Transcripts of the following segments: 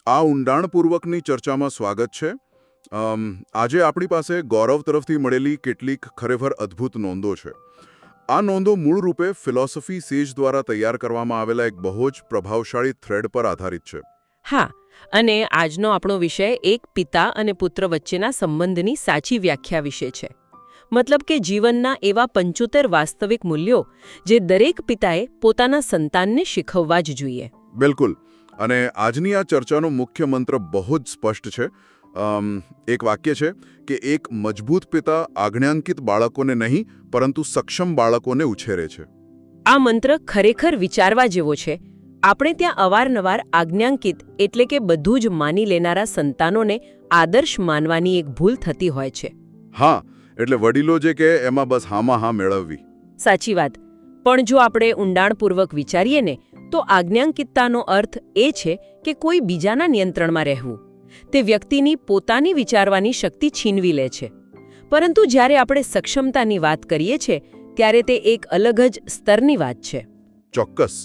આ ઊંડાણપૂર્વકની ચર્ચામાં સ્વાગત છે. આજે આપણી પાસે ગૌરવ તરફથી મળેલી કેટલીક ખરેખર અદ્ભુત નોંધો છે. આ નોંધો મૂળ રૂપે ફિલોસોફી સેજ દ્વારા તૈયાર કરવામાં આવેલા એક બહુ જ પ્રભાવશાળી થ્રેડ પર આધારિત છે. હા, અને આજનો આપણો વિષય એક પિતા અને પુત્ર વચ્ચેના સંબંધની સાચી વ્યાખ્યા વિશે છે. મતલબ કે જીવનના એવા 75 વાસ્તવિક મૂલ્યો જે દરેક પિતાએ પોતાના સંતાનને શીખવવા જ જોઈએ. બિલકુલ. અને આજની આ ચર્ચાનો મુખ્ય મંત્ર બહુ જ સ્પષ્ટ છે. એક વાક્ય છે કે એક મજબૂત પિતા આજ્ઞાંકિત બાળકોને નહીં પરંતુ સક્ષમ બાળકોને ઉછેરે છે. આ મંત્ર ખરેખર વિચારવા જેવો છે. આપણે ત્યાં અવારનવાર આજ્ઞાંકિત એટલે કે બધું જ માની લેનારા સંતાનોને આદર્શ માનવાની એક ભૂલ થતી હોય છે. હા, એટલે વડીલો જે કે એમાં બસ હામાં હા મેળવવી. સાચી વાત. પણ જો આપણે ઊંડાણપૂર્વક વિચારીએ ને તો આજ્ઞાંકિતતાનો અર્થ એ છે કે કોઈ બીજાના નિયંત્રણમાં રહેવું. તે વ્યક્તિની પોતાની વિચારવાની શક્તિ છીનવી લે છે. પરંતુ જ્યારે આપણે સક્ષમતાની વાત કરીએ છીએ ત્યારે તે એક અલગ જ સ્તરની વાત છે. ચોક્કસ.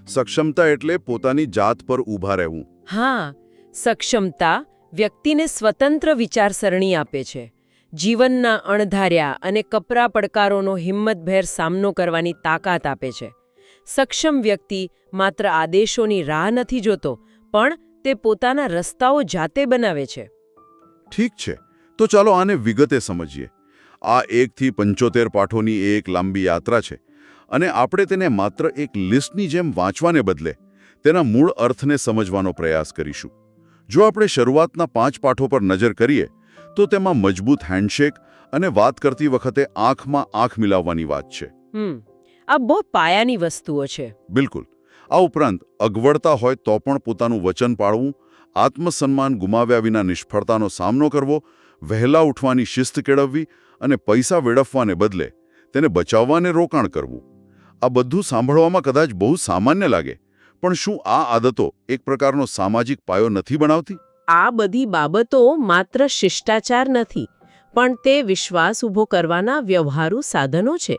સક્ષમતા એટલે પોતાની જાત પર ઊભા રહેવું. હા, સક્ષમતા વ્યક્તિને સ્વતંત્ર વિચારસરણી આપે છે. જીવનના અણધાર્યા અને કપરા પડકારોનો હિંમતભેર સામનો કરવાની તાકાત આપે છે. સક્ષમ વ્યક્તિ માત્ર આદેશોની રાહ નથી જોતો, પણ તે પોતાના રસ્તાઓ જાતે બનાવે છે. ઠીક છે, તો ચાલો આને વિગતે સમજીએ. આ 1 થી 75 પાઠોની એક લાંબી યાત્રા છે, અને આપણે તેને માત્ર એક લિસ્ટની જેમ વાંચવાને બદલે તેના મૂળ અર્થને સમજવાનો પ્રયાસ કરીશું. જો આપણે શરૂઆતના 5 પાઠો પર નજર કરીએ તો તેમાં મજબૂત હેન્ડશેક અને વાત કરતી વખતે આંખમાં આંખ મિલાવવાની વાત છે. આ બહુ પાયાની વસ્તુઓ છે. બિલકુલ. આ ઉપરાંત અગવડતા હોય તો પણ પોતાનું વચન પાળવું, આત્મસન્માન ગુમાવ્યા વિના નિષ્ફળતાનો સામનો કરવો, વહેલા ઉઠવાની શિસ્ત કેળવવી અને પૈસા વેડફવાને બદલે તેને બચાવવાને રોકાણ કરવું. આ બધું સાંભળવામાં કદાચ બહુ સામાન્ય લાગે, પણ શું આ આદતો એક પ્રકારનો સામાજિક પાયો નથી બનાવતી? આ બધી બાબતો માત્ર શિષ્ટાચાર નથી, પણ તે વિશ્વાસ ઊભો કરવાના વ્યવહારુ સાધનો છે.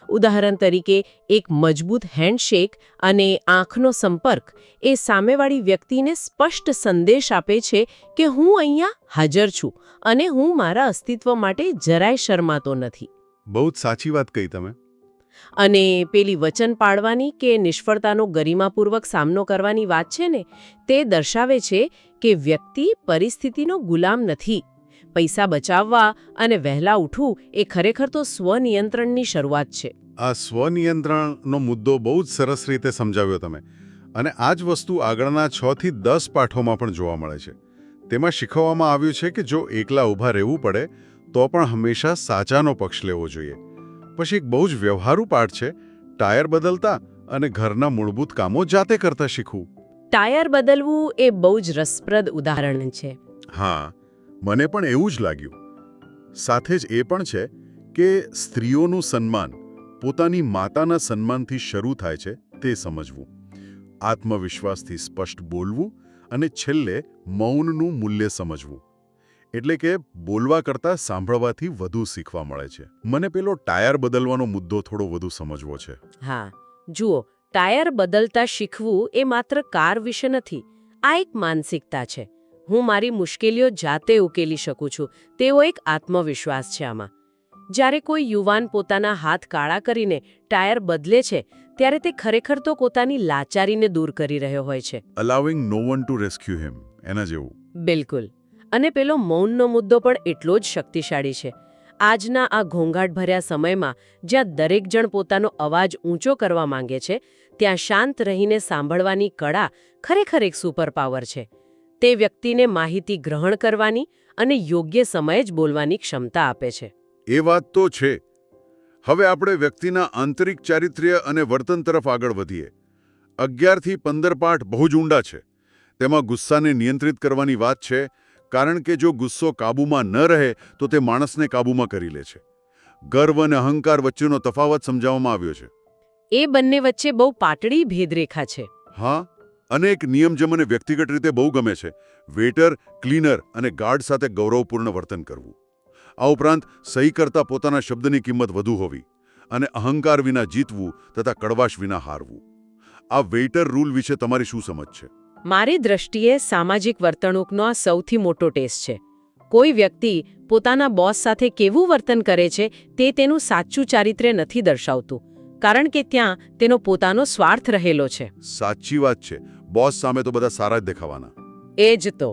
ઉદાહરણ તરીકે, એક મજબૂત હેન્ડશેક અને આંખનો સંપર્ક એ સામેવાળી વ્યક્તિને સ્પષ્ટ સંદેશ આપે છે કે હું અહીંયા હાજર છું અને હું મારા અસ્તિત્વ માટે જરાય શરમાતો નથી. બહુ જ સાચી વાત કહી તમે. અને પેલી વચન પાળવાની કે નિષ્ફળતાનો ગરિમાપૂર્વક સામનો કરવાની વાત છે ને, તે દર્શાવે છે કે વ્યક્તિ પરિસ્થિતિનો ગુલામ નથી. પૈસા બચાવવા અને વહેલા ઉઠવું એ ખરેખર તો સ્વનિયંત્રણની શરૂઆત છે. આ સ્વનિયંત્રણનો મુદ્દો બહુ જ સરસ રીતે સમજાવ્યો તમે. અને આ જ વસ્તુ આગળના 6 થી 10 પાઠોમાં પણ જોવા મળે છે. તેમાં શીખવવામાં આવ્યું છે કે જો એકલા ઊભા રહેવું પડે તો પણ હંમેશા સાચાનો પક્ષ લેવો જોઈએ. પછી એક બહુ જ વ્યવહારુ પાઠ છે, ટાયર બદલતા અને ઘરના મૂળભૂત કામો જાતે કરતા શીખવું. ટાયર બદલવું એ બહુ જ રસપ્રદ ઉદાહરણ છે. હા, મને પણ એવું જ લાગ્યું. સાથે જ એ પણ છે કે સ્ત્રીઓનું સન્માન પોતાની માતાના સન્માનથી શરૂ થાય છે તે સમજવું. આત્મવિશ્વાસથી સ્પષ્ટ બોલવું અને છેલ્લે મૌનનું મૂલ્ય સમજવું. એટલે કે બોલવા કરતાં સાંભળવાથી વધુ શીખવા મળે છે. મને પેલો ટાયર બદલવાનો મુદ્દો થોડો વધુ સમજવો છે. હા, જુઓ, ટાયર બદલતા શીખવું એ માત્ર કાર વિશે નથી. આ એક માનસિકતા છે. હું મારી મુશ્કેલીઓ જાતે ઉકેલી શકું છું તેવો એક આત્મવિશ્વાસ છે આમાં. જ્યારે કોઈ યુવાન પોતાના હાથ કાળા કરીને ટાયર બદલે છે ત્યારે તે ખરેખર તો પોતાની લાચારીને દૂર કરી રહ્યો હોય છે. અલાઉઇંગ નો વન ટુ રેસ્ક્યુ હિમ, એના જેવું. બિલકુલ. અને પેલો મૌનનો મુદ્દો પણ એટલો જ શક્તિશાળી છે. આજના આ ઘોંઘાટભર્યા સમયમાં જ્યાં દરેક જણ પોતાનો અવાજ ઊંચો કરવા માંગે છે, ત્યાં શાંત રહીને સાંભળવાની કળા ખરેખર એક સુપરપાવર છે. તે વ્યક્તિને માહિતી ગ્રહણ કરવાની અને યોગ્ય સમયે જ બોલવાની ક્ષમતા આપે છે. એ વાત તો છે. હવે આપણે વ્યક્તિના આંતરિક ચારિત્ર્ય અને વર્તન તરફ આગળ વધીએ. 11 થી 15 પાઠ બહુ જ ઊંડા છે. તેમાં ગુસ્સાને નિયંત્રિત કરવાની વાત છે, કારણ કે જો ગુસ્સો કાબૂમાં ન રહે તો તે માણસને કાબૂમાં કરી લે છે. ગર્વ અને અહંકાર વચ્ચેનો તફાવત સમજાવવામાં આવ્યો છે. એ બંને વચ્ચે બહુ પાતળી ભેદરેખા છે. હા, અને એક નિયમ જે મને વ્યક્તિગત રીતે બહુ ગમે છે, વેટર, ક્લીનર અને ગાર્ડ સાથે ગૌરવપૂર્ણ વર્તન કરવું. આ ઉપરાંત સહી કરતા પોતાના શબ્દની કિંમત વધુ હોવી અને અહંકાર વિના જીતવું તથા કડવાશ વિના હારવું. આ વેઇટર રૂલ વિશે તમારી શું સમજ છે? મારી દ્રષ્ટિએ સામાજિક વર્તણૂકનો આ સૌથી મોટો ટેસ્ટ છે. કોઈ વ્યક્તિ પોતાના બોસ સાથે કેવું વર્તન કરે છે તે તેનું સાચું ચારિત્ર્ય નથી દર્શાવતું, કારણ કે ત્યાં તેનો પોતાનો સ્વાર્થ રહેલો છે. સાચી વાત છે. બોસ સામે તો બધા સારા જ દેખાવાના. એ જ તો.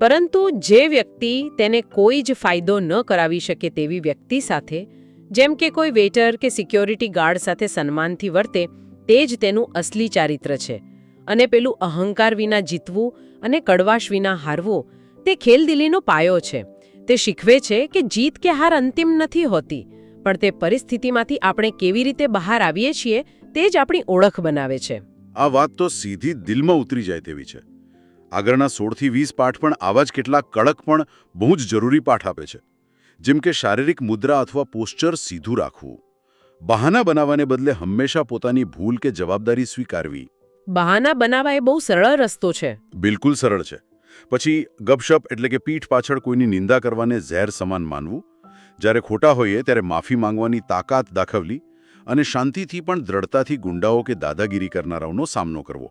પરંતુ જે વ્યક્તિ તેને કોઈ જ ફાયદો ન કરાવી શકે તેવી વ્યક્તિ સાથે, જેમ કે કોઈ વેટર કે સિક્યોરિટી ગાર્ડ સાથે સન્માનથી વર્તે, તે જ તેનું અસલી ચારિત્ર છે. અને પેલું અહંકાર વિના જીતવું અને કડવાશ વિના હારવું, તે ખેલદિલીનો પાયો છે. તે શીખવે છે કે જીત કે હાર અંતિમ નથી હોતી, પણ તે પરિસ્થિતિમાંથી આપણે કેવી રીતે બહાર આવીએ છીએ તે જ આપણી ઓળખ બનાવે છે. આ વાત તો સીધી દિલમાં ઉતરી જાય તેવી છે. આગળના 16 થી 20 પાઠ પણ આવા જ કેટલાક કડક પણ બહુ જ જરૂરી પાઠ આપે છે. જેમ કે શારીરિક મુદ્રા અથવા પોસ્ચર સીધું રાખવું, બહાના બનાવવાને બદલે હંમેશા પોતાની ભૂલ કે જવાબદારી સ્વીકારવી. બહાના બનાવવા એ બહુ સરળ રસ્તો છે. બિલકુલ સરળ છે. પછી ગપશપ એટલે કે પીઠ પાછળ કોઈની નિંદા કરવાને ઝેર સમાન માનવું, જ્યારે ખોટા હોઈએ ત્યારે માફી માંગવાની તાકાત દાખવવી અને શાંતિથી પણ દ્રઢતાથી ગુંડાઓ કે દાદાગીરી કરનારાઓનો સામનો કરવો.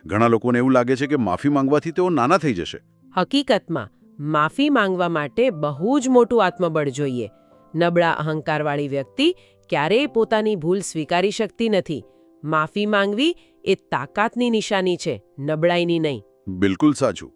ઘણા લોકોને એવું લાગે છે કે માફી માંગવાથી તેઓ નાના થઈ જશે. હકીકતમાં માફી માંગવા માટે બહુ જ મોટું આત્મબળ જોઈએ. નબળા અહંકારવાળી વ્યક્તિ ક્યારેય પોતાની ભૂલ સ્વીકારી શકતી નથી. માફી માંગવી એ તાકાતની નિશાની છે, નબળાઈની નહીં. બિલકુલ સાચું.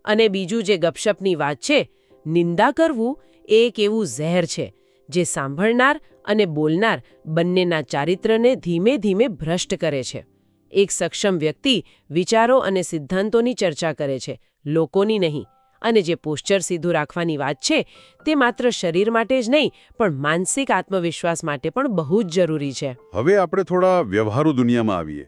અને બીજું જે ગપશપની વાત છે, નિંદા કરવું એ એક એવું ઝેર છે જે સાંભળનાર અને બોલનાર બંનેના ચારિત્રને ધીમે ધીમે ભ્રષ્ટ કરે છે. એક સક્ષમ વ્યક્તિ વિચારો અને સિદ્ધાંતોની ચર્ચા કરે છે, લોકોની નહીં. અને જે પોસ્ચર સીધું રાખવાની વાત છે, તે માત્ર શરીર માટે જ નહીં પણ માનસિક આત્મવિશ્વાસ માટે પણ બહુ જ જરૂરી છે. હવે આપણે થોડા વ્યવહારુ દુનિયામાં આવીએ.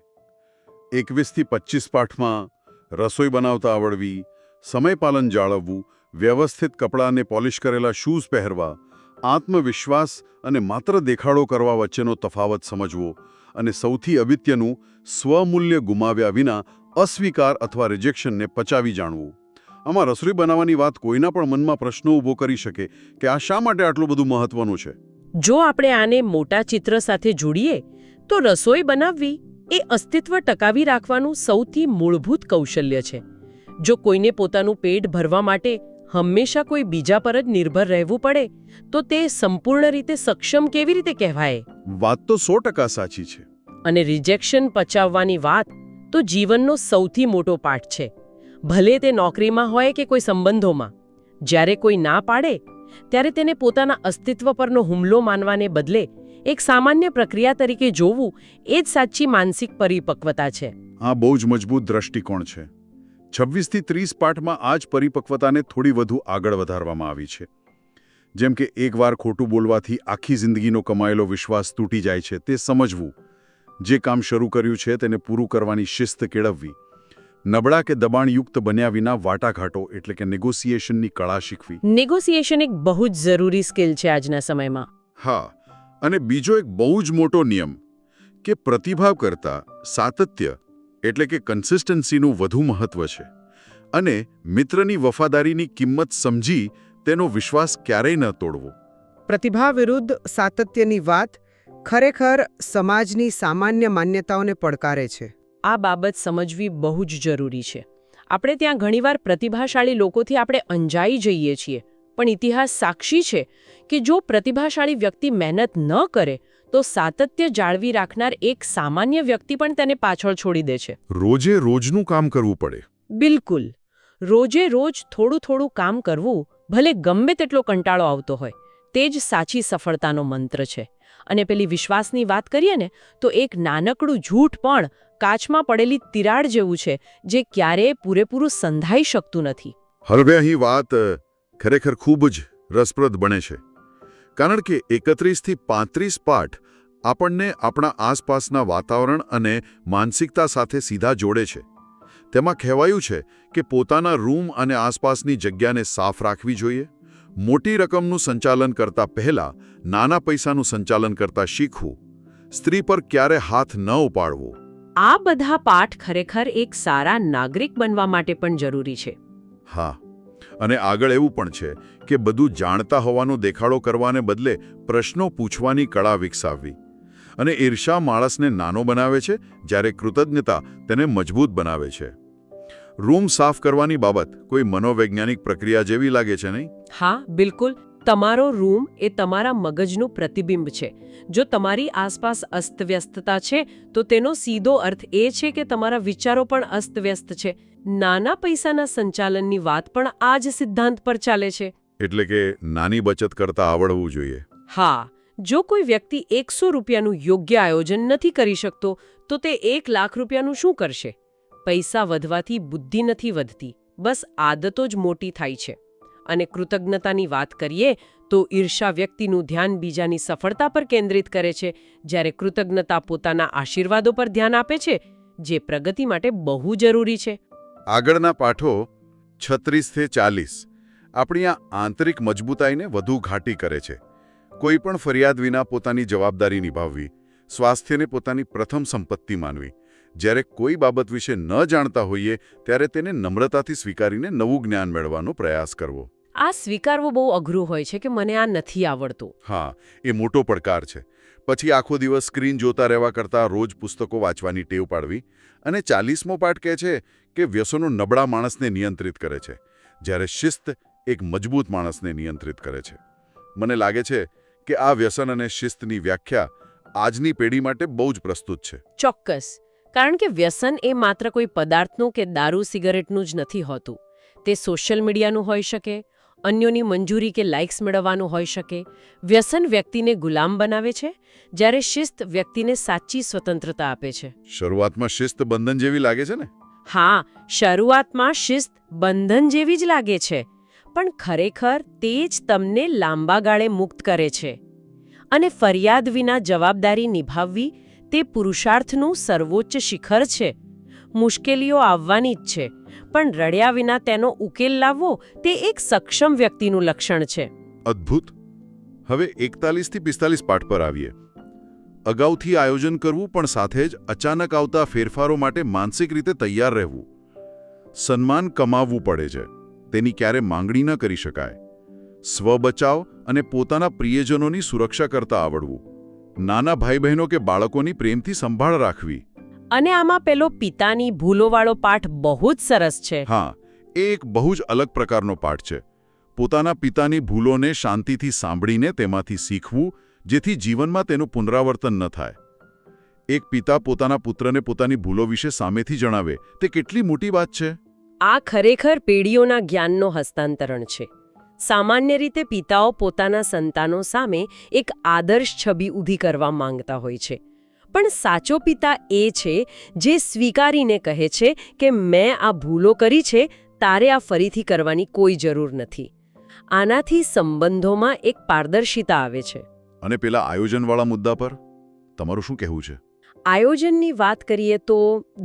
21 થી 25 પાઠમાં રસોઈ બનાવતા આવડવી, સમયપાલન જાળવવું, વ્યવસ્થિત કપડાં અને પોલિશ કરેલા શૂઝ પહેરવા, આત્મવિશ્વાસ અને માત્ર દેખાડો કરવા વચ્ચેનો તફાવત સમજવો, અને સૌથી અગત્યનું, સ્વમૂલ્ય ગુમાવ્યા વિના અસ્વીકાર અથવા રિજેક્શનને પચાવી જાણવું. આમાં રસોઈ બનાવવાની વાત કોઈના પણ મનમાં પ્રશ્નો ઊભો કરી શકે કે આ શા માટે આટલું બધું મહત્વનું છે. જો આપણે આને મોટા ચિત્ર સાથે જોડીએ તો રસોઈ બનાવવી એ અસ્તિત્વ ટકાવી રાખવાનું સૌથી મૂળભૂત કૌશલ્ય છે. જો કોઈને પોતાનું પેટ ભરવા માટે હંમેશા કોઈ બીજા પર જ નિર્ભર રહેવું પડે તો તે સંપૂર્ણ રીતે સક્ષમ કેવી રીતે કહેવાય? વાત તો 100% સાચી છે. અને રિજેક્શન પચાવવાની વાત તો જીવનનો સૌથી મોટો પાઠ છે. ભલે તે નોકરીમાં હોય કે કોઈ સંબંધોમાં. જ્યારે કોઈ ના પાડે ત્યારે તેને પોતાના અસ્તિત્વ પરનો હુમલો માનવાને બદલે એક સામાન્ય પ્રક્રિયા તરીકે જોવું એ જ સાચી માનસિક પરિપક્વતા છે. આ બહુ જ મજબૂત દ્રષ્ટિકોણ છે. 26 થી 30 પાઠમાં આ જ પરિપક્વતાને થોડી વધુ આગળ વધારવામાં આવી છે. જેમ કે એકવાર ખોટું બોલવાથી આખી જિંદગીનો કમાયેલો વિશ્વાસ તૂટી જાય છે તે સમજવું, જે કામ શરૂ કર્યું છે તેને પૂરું કરવાની શિસ્ત કેળવવી, નબળા કે દબાણયુક્ત બન્યા વિના વાટાઘાટો એટલે કે નેગોશિએશનની કળા શીખવી. નેગોશિએશન એક બહુ જ જરૂરી સ્કિલ છે આજના સમયમાં. હા, અને બીજો એક બહુ જ મોટો નિયમ કે પ્રતિભાવ કરતાં સાતત્ય એટલે કે કન્સિસ્ટન્સીનું વધુ મહત્વ છે. અને મિત્રની વફાદારીની કિંમત સમજી તેનો વિશ્વાસ ક્યારેય ન તોડવો. પ્રતિભા વિરુદ્ધ સાતત્યની વાત ખરેખર સમાજની સામાન્ય માન્યતાઓને પડકારે છે. આ બાબત સમજવી બહુ જ જરૂરી છે. આપણે ત્યાં ઘણીવાર પ્રતિભાશાળી લોકોથી આપણે અંજાઈ જઈએ છીએ, પણ ઇતિહાસ સાક્ષી છે કે જો પ્રતિભાશાળી વ્યક્તિ મહેનત ન કરે તો સાતત્ય જાળવી રાખનાર એક સામાન્ય વ્યક્તિ પણ તેને પાછળ છોડી દે છે. રોજે રોજનું કામ કરવું પડે. બિલકુલ. રોજે રોજ થોડું થોડું કામ કરવું, ભલે ગમે તેટલો કંટાળો આવતો હોય, તે જ સાચી સફળતાનો મંત્ર છે. અને પેલી વિશ્વાસની વાત કરીએ ને તો એક નાનકડું જૂઠ પણ કાચમાં પડેલી તિરાડ જેવું છે જે ક્યારેય પૂરેપૂરું સંધાઈ શકતું નથી. હવે અહીં વાત ખરેખર ખૂબ જ રસપ્રદ બને છે, કારણ કે 31 થી 35 પાઠ આપણને આપણા આસપાસના વાતાવરણ અને માનસિકતા સાથે સીધા જોડે છે. તેમાં કહેવાયું છે કે પોતાના રૂમ અને આસપાસની જગ્યાને સાફ રાખવી જોઈએ, મોટી રકમનું સંચાલન કરતા પહેલા નાના પૈસાનું સંચાલન કરતા શીખવું, સ્ત્રી પર ક્યારે હાથ ન ઉપાડવો. આ બધા પાઠ ખરેખર એક સારા નાગરિક બનવા માટે પણ જરૂરી છે. હા, અને આગળ એવું પણ છે કે બધું જાણતા હોવાનો દેખાડો કરવાને બદલે પ્રશ્નો પૂછવાની કળા વિકસાવવી. અને ઈર્ષા માણસને નાનો બનાવે છે, જ્યારે કૃતજ્ઞતા તેને મજબૂત બનાવે છે. રૂમ સાફ કરવાની બાબત કોઈ મનોવૈજ્ઞાનિક પ્રક્રિયા જેવી લાગે છે નહીં? હા બિલકુલ. તમારો રૂમ એ તમારા મગજનું પ્રતિબિંબ છે. જો તમારી આસપાસ અસ્તવ્યસ્તતા છે તો તેનો સીધો અર્થ એ છે કે તમારા વિચારો પણ અસ્તવ્યસ્ત છે. નાના પૈસાના સંચાલનની વાત પણ આ જ સિદ્ધાંત પર ચાલે છે. એટલે કે નાની બચત કરતા આવડવું જોઈએ. હા, જો કોઈ વ્યક્તિ 100 રૂપિયાનું યોગ્ય આયોજન નથી કરી શકતો તો તે 1 લાખ રૂપિયાનું શું કરશે? પૈસા વધવાથી બુદ્ધિ નથી વધતી, બસ આદતો જ મોટી થાય છે. અને કૃતજ્ઞતાની વાત કરીએ તો ઈર્ષા વ્યક્તિનું ધ્યાન બીજાની સફળતા પર કેન્દ્રિત કરે છે, જ્યારે કૃતજ્ઞતા પોતાના આશીર્વાદો પર ધ્યાન આપે છે, જે પ્રગતિ માટે બહુ જરૂરી છે. આગળના પાઠો 36 થી 40 આપણી આ આંતરિક મજબૂતાઈને વધુ ઘાટી કરે છે. કોઈ પણ ફરિયાદ વિના પોતાની જવાબદારી નિભાવવી, સ્વાસ્થ્યને પોતાની પ્રથમ સંપત્તિ માનવી, જ્યારે કોઈ બાબત વિશે ન જાણતા હોઈએ ત્યારે તેને નમ્રતાથી સ્વીકારીને નવું જ્ઞાન મેળવવાનો પ્રયાસ કરવો. આ સ્વીકારવું બહુ અઘરું હોય છે કે મને આ નથી આવડતું. હા, એ મોટો પડકાર છે. પછી આખો દિવસ સ્ક્રીન જોતા રહેવા કરતાં રોજ પુસ્તકો વાંચવાની ટેવ પાડવી. અને 40મો પાઠ કહે છે કે વ્યસનો નબળા માણસને નિયંત્રિત કરે છે, જ્યારે શિસ્ત એક મજબૂત માણસને નિયંત્રિત કરે છે. મને લાગે છે કે આ વ્યસન અને શિસ્તની વ્યાખ્યા આજની પેઢી માટે બહુ જ પ્રસ્તુત છે. ચોક્કસ. કારણ કે વ્યસન એ માત્ર કોઈ પદાર્થનું કે દારૂ સિગારેટનું જ નથી હોતું. તે સોશિયલ મીડિયાનું હોઈ શકે, અન્યોની મંજૂરી કે લાઇક્સ મેળવવાનું હોઈ શકે. વ્યસન વ્યક્તિને ગુલામ બનાવે છે, જ્યારે શિસ્ત વ્યક્તિને સાચી સ્વતંત્રતા આપે છે. શરૂઆતમાં શિસ્ત બંધન જેવી લાગે છે ને? હા, શરૂઆતમાં શિસ્ત બંધન જેવી જ લાગે છે, પણ ખરેખર તે જ તમને લાંબા ગાળે મુક્ત કરે છે. અને ફરિયાદ વિના જવાબદારી નિભાવવી તે પુરુષાર્થનું સર્વોચ્ચ શિખર છે. મુશ્કેલીઓ આવવાની જ છે, પણ રડ્યા વિના તેનો ઉકેલ લાવવો તે એક સક્ષમ વ્યક્તિનું લક્ષણ છે. અદ્ભુત. હવે 41 થી 45 પાઠ પર આવીએ. અગાઉથી આયોજન કરવું, પણ સાથે જ અચાનક આવતા ફેરફારો માટે માનસિક રીતે તૈયાર રહેવું. સન્માન કમાવવું પડે છે, તેની ક્યારે માંગણી ન કરી શકાય. સ્વબચાવ અને પોતાના પ્રિયજનોની સુરક્ષા કરતા આવડવું. નાના ભાઈ બહેનો કે બાળકોની પ્રેમથી સંભાળ રાખવી. અને આમાં પેલો પિતાની ભૂલોવાળો પાઠ બહુ જ સરસ છે. હા, એ એક બહુ જ અલગ પ્રકારનો પાઠ છે. પોતાના પિતાની ભૂલોને શાંતિથી સાંભળીને તેમાંથી શીખવું, જેથી જીવનમાં તેનું પુનરાવર્તન ન થાય. એક પિતા પોતાના પુત્રને પોતાની ભૂલો વિશે સામેથી જણાવે, તે કેટલી મોટી વાત છે. આ ખરેખર પેઢીઓના જ્ઞાનનો હસ્તાંતરણ છે. સામાન્ય રીતે પિતાઓ પોતાના સંતાનો સામે એક આદર્શ છબી ઊભી કરવા માંગતા હોય છે, પણ સાચો પિતા એ છે જે સ્વીકારીને કહે છે કે મેં આ ભૂલો કરી છે, તારે આ ફરીથી કરવાની કોઈ જરૂર નથી. આનાથી સંબંધોમાં એક પારદર્શિતા આવે છે. અને પેલા આયોજનવાળા મુદ્દા પર તમારું શું કહેવું છે? આયોજનની વાત કરીએ તો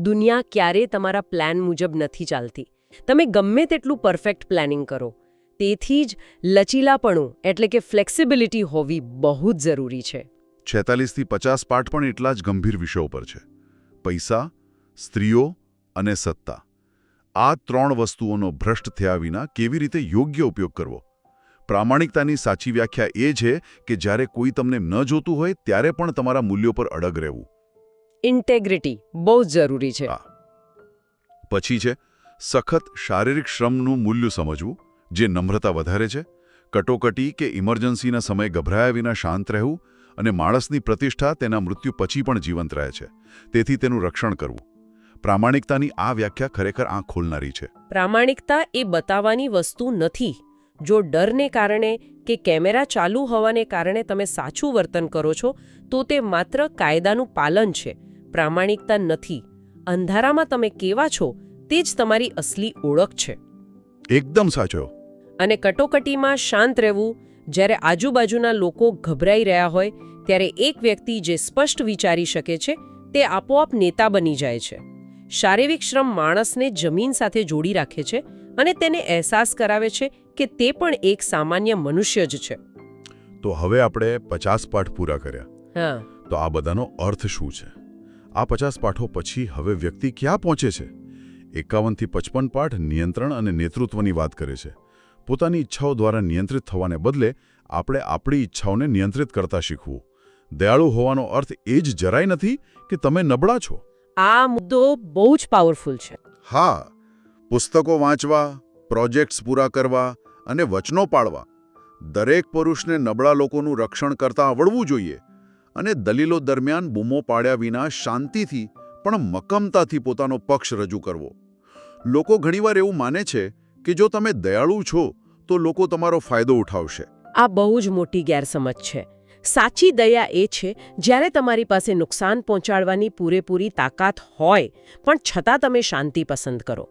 દુનિયા ક્યારેય તમારા પ્લાન મુજબ નથી ચાલતી. તમે ગમે તેટલું પરફેક્ટ પ્લાનિંગ કરો, તેથી જ લચીલાપણું એટલે કે ફ્લેક્સિબિલિટી હોવી બહુ જ જરૂરી છે. 46 થી 50 પાઠ પણ એટલા જ ગંભીર વિષયો પર છે. પૈસા, સ્ત્રીઓ અને સત્તા. આ 3 વસ્તુઓનો ભ્રષ્ટ થયા વિના કેવી રીતે યોગ્ય ઉપયોગ કરવો. પ્રામાણિકતાની સાચી વ્યાખ્યા એ છે કે જ્યારે કોઈ તમને ન જોતું હોય ત્યારે પણ તમારા મૂલ્યો પર અડગ રહેવું. ઇન્ટેગ્રિટી બહુ જ જરૂરી છે. પછી છે સખત શારીરિક શ્રમનું મૂલ્ય સમજવું, જે નમ્રતા વધારે છે. કટોકટી કે ઇમરજન્સીના સમયે ગભરાયા વિના શાંત રહેવું, અને માણસની પ્રતિષ્ઠા તેના મૃત્યુ પછી પણ જીવંત રહે છે, તેથી તેનું રક્ષણ કરવું. પ્રામાણિકતાની આ વ્યાખ્યા ખરેખર આંખ ખોલનારી છે. પ્રામાણિકતા એ બતાવવાની વસ્તુ નથી. જો ડરને કારણે કે કેમેરા ચાલુ હોવાને કારણે તમે સાચું વર્તન કરો છો તો તે માત્ર કાયદાનું પાલન છે, પ્રામાણિકતા નથી. અંધારામાં તમે કેવા છો તે જ તમારી અસલી ઓળખ છે. એકદમ સાચો. અને કટોકટીમાં શાંત રહેવું, જ્યારે આજુબાજુના લોકો ગભરાઈ રહ્યા હોય ત્યારે એક વ્યક્તિ જે સ્પષ્ટ વિચારી શકે છે તે આપોઆપ નેતા બની જાય છે. શારીરિક શ્રમ માણસને જમીન સાથે જોડી રાખે છે અને તેને અહેસાસ કરાવે છે કે તે પણ એક સામાન્ય મનુષ્ય જ છે. તો હવે આપણે 50 પાઠ પૂરા કર્યા. હા, તો આ બધાનો અર્થ શું છે? આ 50 પાઠો પછી હવે વ્યક્તિ ક્યાં પહોંચે છે? 51 થી 55 પાઠ નિયંત્રણ અને નેતૃત્વની વાત કરે છે. પોતાની ઈચ્છાઓ દ્વારા નિયંત્રિત થવાને બદલે આપણે આપણી ઈચ્છાઓને નિયંત્રિત કરતા શીખવું. દયાળુ હોવાનો અર્થ એ જ જરાય નથી કે તમે નબળા છો. આ મુદ્દો બહુ જ પાવરફુલ છે. હા, પુસ્તકો વાંચવા, પ્રોજેક્ટ્સ પૂરા કરવા અને વચનો પાળવા. દરેક પુરુષને નબળા લોકોનું રક્ષણ કરતા આવડવું જોઈએ અને દલીલો દરમિયાન બૂમો પાડ્યા વિના શાંતિથી પણ મક્કમતાથી પોતાનો પક્ષ રજૂ કરવો. લોકો ઘણીવાર એવું માને છે કે જો તમે દયાળુ છો તો લોકો તમારો ફાયદો ઉઠાવશે. આ બહુ જ મોટી ગેરસમજ છે. સાચી દયા એ છે જ્યારે તમારી પાસે નુકસાન પહોંચાડવાની પૂરેપૂરી તાકાત હોય પણ છતાં તમે શાંતિ પસંદ કરો.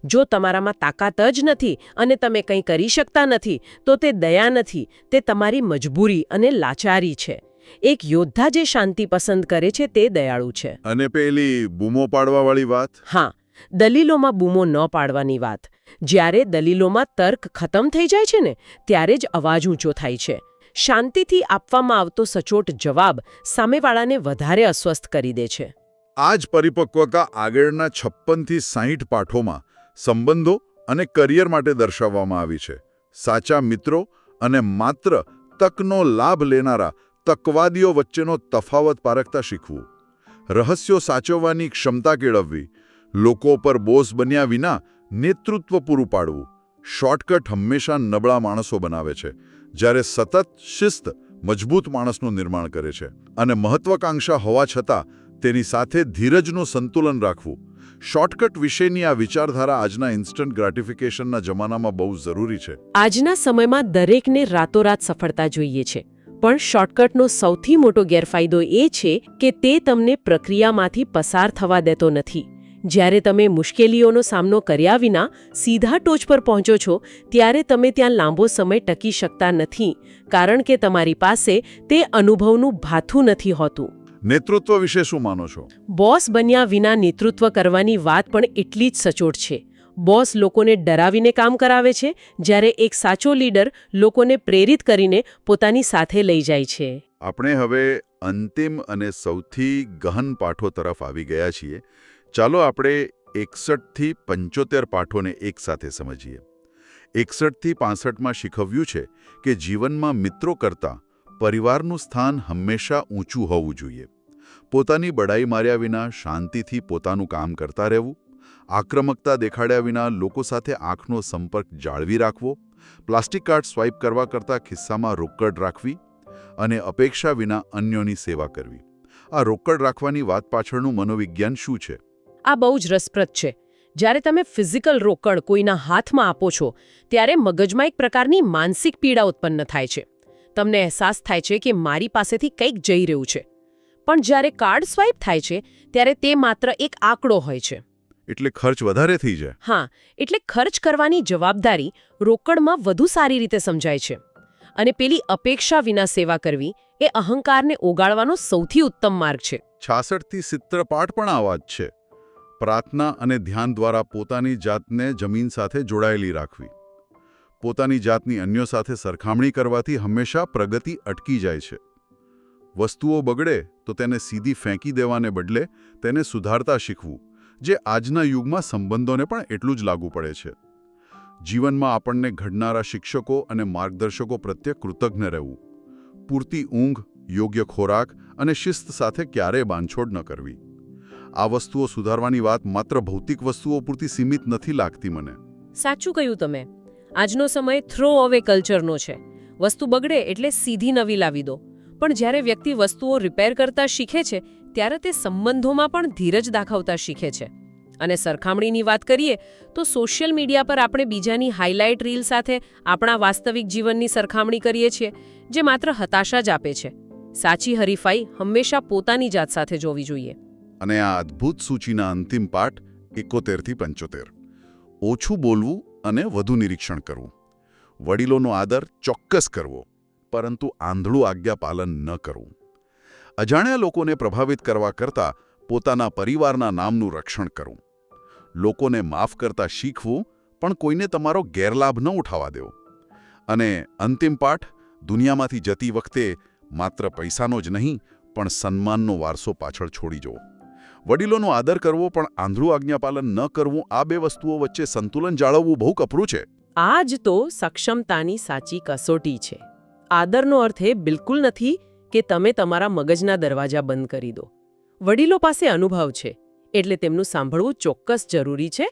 જો તમારામાં તાકાત જ નથી અને તમે કંઈ કરી શકતા નથી તો તે દયા નથી, તે તમારી મજબૂરી અને લાચારી છે. એક યોદ્ધા જે શાંતિ પસંદ કરે છે તે દયાળુ છે. અને પેલી બૂમો પાડવાવાળી વાત? હા, દલીલોમાં બૂમો ન પાડવાની વાત. જ્યારે દલીલોમાં તર્ક ખતમ થઈ જાય છે ને ત્યારે જ અવાજ ઊંચો થાય છે. શાંતિથી આપવામાં આવતો સચોટ જવાબ સામેવાળાને વધારે અસ્વસ્થ કરી દે છે. આ જ પરિપક્વતા આગળના 56 થી 60 પાઠોમાં સંબંધો અને કરિયર માટે દર્શાવવામાં આવી છે. સાચા મિત્રો અને માત્ર તકનો લાભ લેનારા તકવાદીઓ વચ્ચેનો તફાવત પારખતા શીખવું. રહસ્યો સાચવવાની ક્ષમતા કેળવવી. લોકો પર બોસ બન્યા વિના નેતૃત્વ પૂરું પાડવું. શોર્ટકટ હંમેશા નબળા માણસો બનાવે છે, જ્યારે સતત શિસ્ત મજબૂત માણસનું નિર્માણ કરે છે. અને મહત્વાકાંક્ષા હોવા છતાં તેની સાથે ધીરજનું સંતુલન રાખવું. શોર્ટકટ વિશેની આ વિચારધારા આજના ઇન્સ્ટન્ટ ગ્રેટિફિકેશનના જમાનામાં બહુ જરૂરી છે. આજના સમયમાં દરેકને રાતોરાત સફળતા જોઈએ છે, પણ શોર્ટકટનો સૌથી મોટો ગેરફાયદો એ છે કે તે તમને પ્રક્રિયામાંથી પસાર થવા દેતો નથી. જ્યારે તમે મુશ્કેલીઓનો સામનો કર્યા વિના સીધા ટોચ પર પહોંચો છો ત્યારે તમે ત્યાં લાંબો સમય ટકી શકતા નથી, કારણ કે તમારી પાસે તે અનુભવનું ભાથું નથી હોતું. નેતૃત્વ વિશે શું માનો છો? બોસ બન્યા વિના નેતૃત્વ કરવાની વાત પણ એટલી જ સચોટ છે. બોસ લોકોને ડરાવીને કામ કરાવે છે, જ્યારે એક સાચો લીડર લોકોને પ્રેરિત કરીને પોતાની સાથે લઈ જાય છે. આપણે હવે અંતિમ અને સૌથી ગહન પાઠો તરફ આવી ગયા છીએ. ચાલો આપણે 61 થી 75 પાઠોને એકસાથે સમજીએ. 61 થી 65માં શીખવ્યું છે કે જીવનમાં મિત્રો કરતાં પરિવારનું સ્થાન હંમેશા ઊંચું હોવું જોઈએ. પોતાની બડાઈ માર્યા વિના શાંતિથી પોતાનું કામ કરતા રહેવું. આક્રમકતા દેખાડ્યા વિના લોકો સાથે આંખનો સંપર્ક જાળવી રાખવો. પ્લાસ્ટિક કાર્ડ સ્વાઇપ કરવા કરતાં ખિસ્સામાં રોકડ રાખવી અને અપેક્ષા વિના અન્યોની સેવા કરવી. આ રોકડ રાખવાની વાત પાછળનું મનોવિજ્ઞાન શું છે? આ બહુ જ રસપ્રદ છે. જ્યારે તમે ફિઝિકલ રોકડ કોઈના હાથમાં આપો છો ત્યારે મગજમાં એક પ્રકારની માનસિક પીડા ઉત્પન્ન થાય છે. તમને અહેસાસ થાય છે કે મારી પાસેથી કંઈક જઈ રહ્યું છે. પણ જ્યારે કાર્ડ સ્વાઇપ થાય છે ત્યારે તે માત્ર એક આંકડો હોય છે. એટલે ખર્ચ વધારે થઈ જાય. હા, એટલે ખર્ચ કરવાની જવાબદારી રોકડમાં વધુ સારી રીતે સમજાય છે. અને પેલી અપેક્ષા વિના સેવા કરવી એ અહંકારને ઓગાળવાનો સૌથી ઉત્તમ માર્ગ છે. 66 થી 70 પાઠ પણ આવા જ છે. પ્રાર્થના અને ધ્યાન દ્વારા પોતાની જાતને જમીન સાથે જોડાયેલી રાખવી. પોતાની જાતની અન્યો સાથે સરખામણી કરવાથી હંમેશા પ્રગતિ અટકી જાય છે. વસ્તુઓ બગડે તો તેને સીધી ફેંકી દેવાને બદલે તેને સુધારતા શીખવું, જે આજના યુગમાં સંબંધોને પણ એટલું જ લાગુ પડે છે. જીવનમાં આપણને ઘડનારા શિક્ષકો અને માર્ગદર્શકો પ્રત્યે કૃતજ્ઞ રહેવું. પૂરતી ઊંઘ, યોગ્ય ખોરાક અને શિસ્ત સાથે ક્યારેય બાંધછોડ ન કરવી. આ વસ્તુઓ સુધારવાની વાત માત્ર ભૌતિક વસ્તુઓ પૂરતી સીમિત નથી લાગતી મને. સાચું કહ્યું તમે. આજનો સમય થ્રો અવે કલ્ચરનો છે. વસ્તુ બગડે એટલે સીધી નવી લાવી દો. પણ જ્યારે વ્યક્તિ વસ્તુઓ રિપેર કરતા શીખે છે ત્યારે તે સંબંધોમાં પણ ધીરજ દાખવતા શીખે છે. અને સરખામણીની વાત કરીએ તો સોશિયલ મીડિયા પર આપણે બીજાની હાઇલાઇટ રીલ સાથે આપણા વાસ્તવિક જીવનની સરખામણી કરીએ છીએ, જે માત્ર હતાશા જ આપે છે. સાચી હરીફાઈ હંમેશા પોતાની જાત સાથે જોવી જોઈએ. અને આ અદ્ભુત સૂચિના અંતિમ પાઠ 71 થી 75. ઓછું બોલવું અને વધુ નિરીક્ષણ કરવું. વડીલોનો આદર ચોક્કસ કરવો, પરંતુ આંધળું આજ્ઞાપાલન ન કરવું. અજાણ્યા લોકોને પ્રભાવિત કરવા કરતાં પોતાના પરિવારના નામનું રક્ષણ કરવું. લોકોને માફ કરતા શીખવું, પણ કોઈને તમારો ગેરલાભ ન ઉઠાવવા દેવો. અને અંતિમ પાઠ, દુનિયામાંથી જતી વખતે માત્ર પૈસાનો જ નહીં પણ સન્માનનો વારસો પાછળ છોડી જવો. વડીલોનો આદર કરવો પણ આંધળું આજ્ઞાપાલન ન કરવું, આ બે વસ્તુઓ વચ્ચે સંતુલન જાળવવું બહુ કપરું છે. આ જ તો સક્ષમતાની સાચી કસોટી છે. આદરનો અર્થ એ બિલકુલ નથી કે તમે તમારા મગજના દરવાજા બંધ કરી દો. વડીલો પાસે અનુભવ છે એટલે તેમનું સાંભળવું ચોક્કસ જરૂરી છે,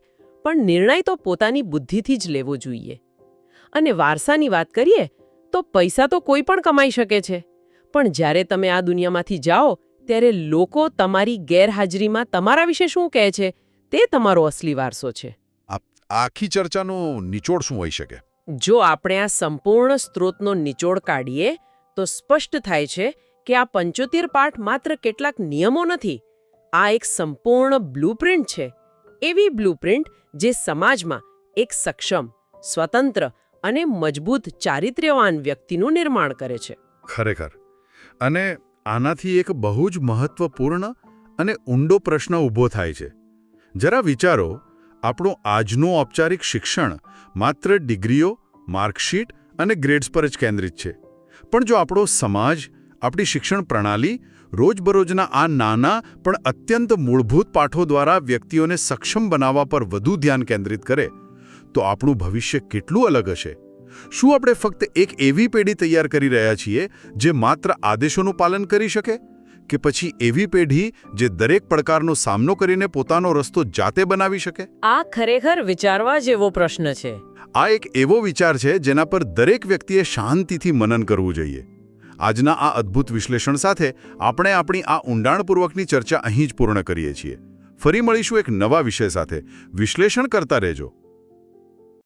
પણ નિર્ણય તો પોતાની બુદ્ધિથી જ લેવો જોઈએ. અને વારસાની વાત કરીએ તો પૈસા તો કોઈ પણ કમાઈ શકે છે, પણ જ્યારે તમે આ દુનિયામાંથી જાઓ ત્યારે લોકો તમારી ગેરહાજરીમાં તમારા વિશે શું કહે છે તે તમારો અસલી વારસો છે. આખી ચર્ચાનો નિચોડ શું હોઈ શકે? જો આપણે આ સંપૂર્ણ સ્ત્રોતનો નિચોડ કાઢીએ તો સ્પષ્ટ થાય છે કે આ 75 પાઠ માત્ર કેટલાક નિયમો નથી, આ એક સંપૂર્ણ બ્લુપ્રિન્ટ છે. એવી બ્લુપ્રિન્ટ જે સમાજમાં એક સક્ષમ, સ્વતંત્ર અને મજબૂત ચારિત્ર્યવાન વ્યક્તિનું નિર્માણ કરે છે. ખરેખર. અને આનાથી એક બહુ જ મહત્વપૂર્ણ અને ઊંડો પ્રશ્ન ઊભો થાય છે. જરા વિચારો, આપણું આજનું ઔપચારિક શિક્ષણ માત્ર ડિગ્રીઓ, માર્કશીટ અને ગ્રેડ્સ પર જ કેન્દ્રિત છે. પણ જો આપણો સમાજ, આપણી શિક્ષણ પ્રણાલી રોજબરોજના આ નાના પણ અત્યંત મૂળભૂત પાઠો દ્વારા વ્યક્તિઓને સક્ષમ બનાવવા પર વધુ ધ્યાન કેન્દ્રિત કરે, તો આપણું ભવિષ્ય કેટલું અલગ હશે? શું આપણે ફક્ત એક એવી પેઢી તૈયાર કરી રહ્યા છીએ જે માત્ર આદેશોનું પાલન કરી શકે, કે પછી એવી પેઢી જે દરેક પડકારનો સામનો કરીને પોતાનો રસ્તો જાતે બનાવી શકે? આ ખરેખર વિચારવા જેવો પ્રશ્ન છે. આ એક એવો વિચાર છે જેના પર દરેક વ્યક્તિએ શાંતિથી મનન કરવું જોઈએ. આજના આ અદ્ભુત વિશ્લેષણ સાથે આપણે આપણી આ ઊંડાણપૂર્વકની ચર્ચા અહીં જ પૂર્ણ કરીએ છીએ. ફરી મળીશું એક નવા વિષય સાથે. વિશ્લેષણ કરતા રહેજો.